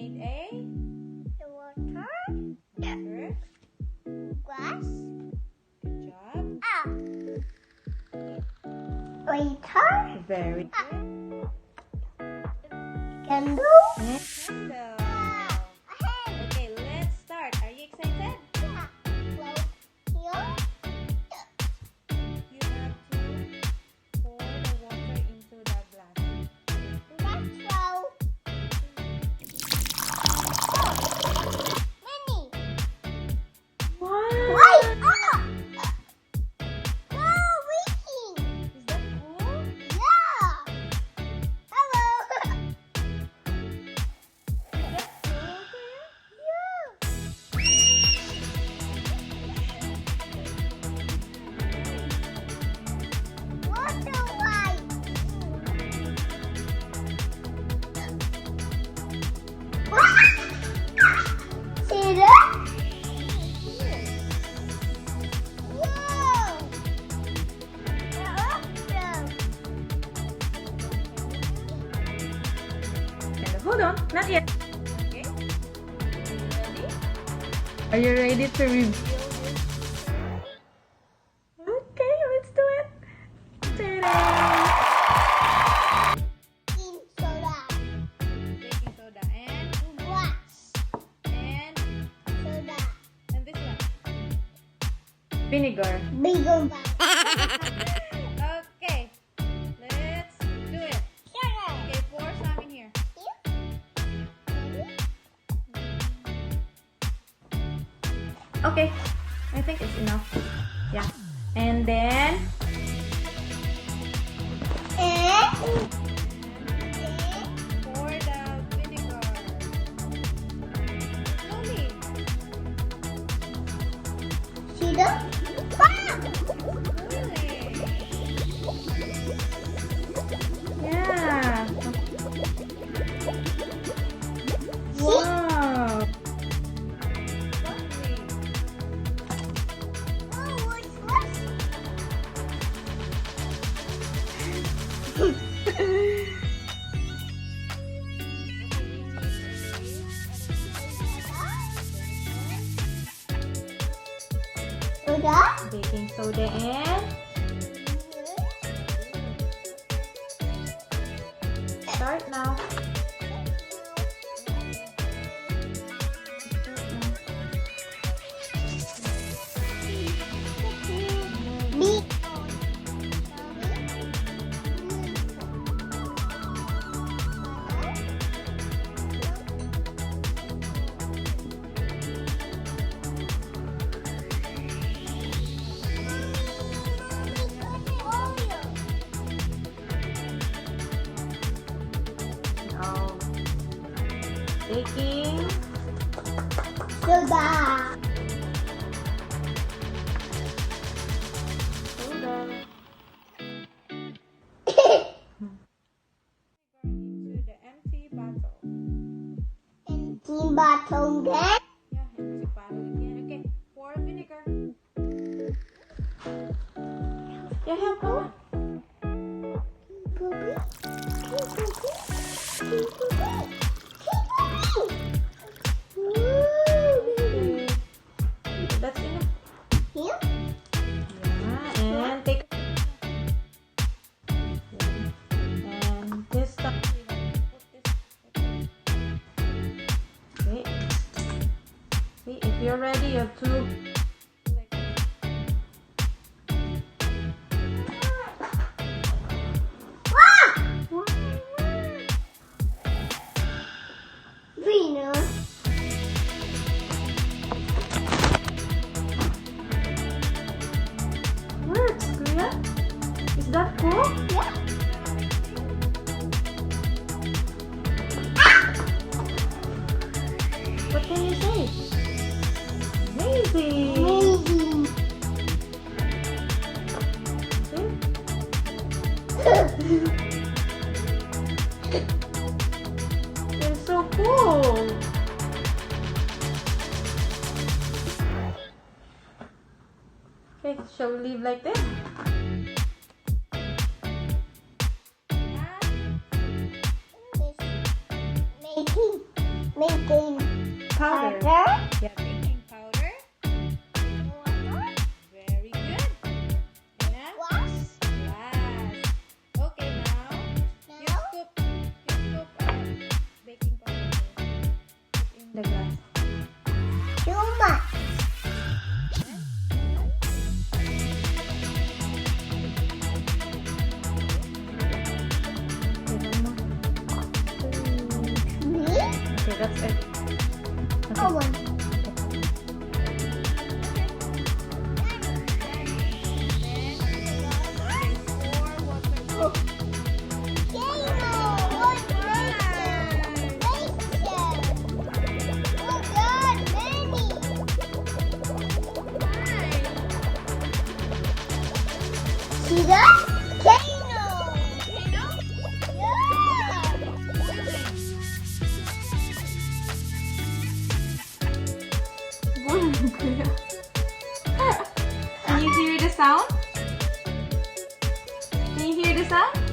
need a water, glass, good job. Waiter, Very good. candle. And candle. Okay, let's start. Are you excited? You have to pour the water into the glass. Wow! Is that cool? Is that cool for you? See that? And hold on, not yet. Okay. Are you ready to reveal this? Okay, let's do it. Ta-da! Baking soda and this one. Vinegar. Okay, let's do it. Okay, pour some in here. Okay, I think it's enough. Yeah. And then pour the vinegar. Slowly. See that? Slowly. Yeah. Wow. Lovely. Baking soda and start now. Now, baking soda. Into the empty bottle. Yeah, empty bottle again. Okay, pour vinegar. Yeah, help me. That's enough. Yeah, and take. And this time we have to put this. Okay. See, if you're ready, you have to. Like works, Kuya. Is that cool? Yeah. What can you say? Amazing! See? They're so cool! Okay, shall we leave like this? Making the baking powder. Water. Very good. And a Wash. glass. Okay, now you Now. scoop baking powder. Put in the glass. Too much. Me? Okay, that's it. Oh, one. See that? Kano! Can you hear the sound? Can you hear the sound?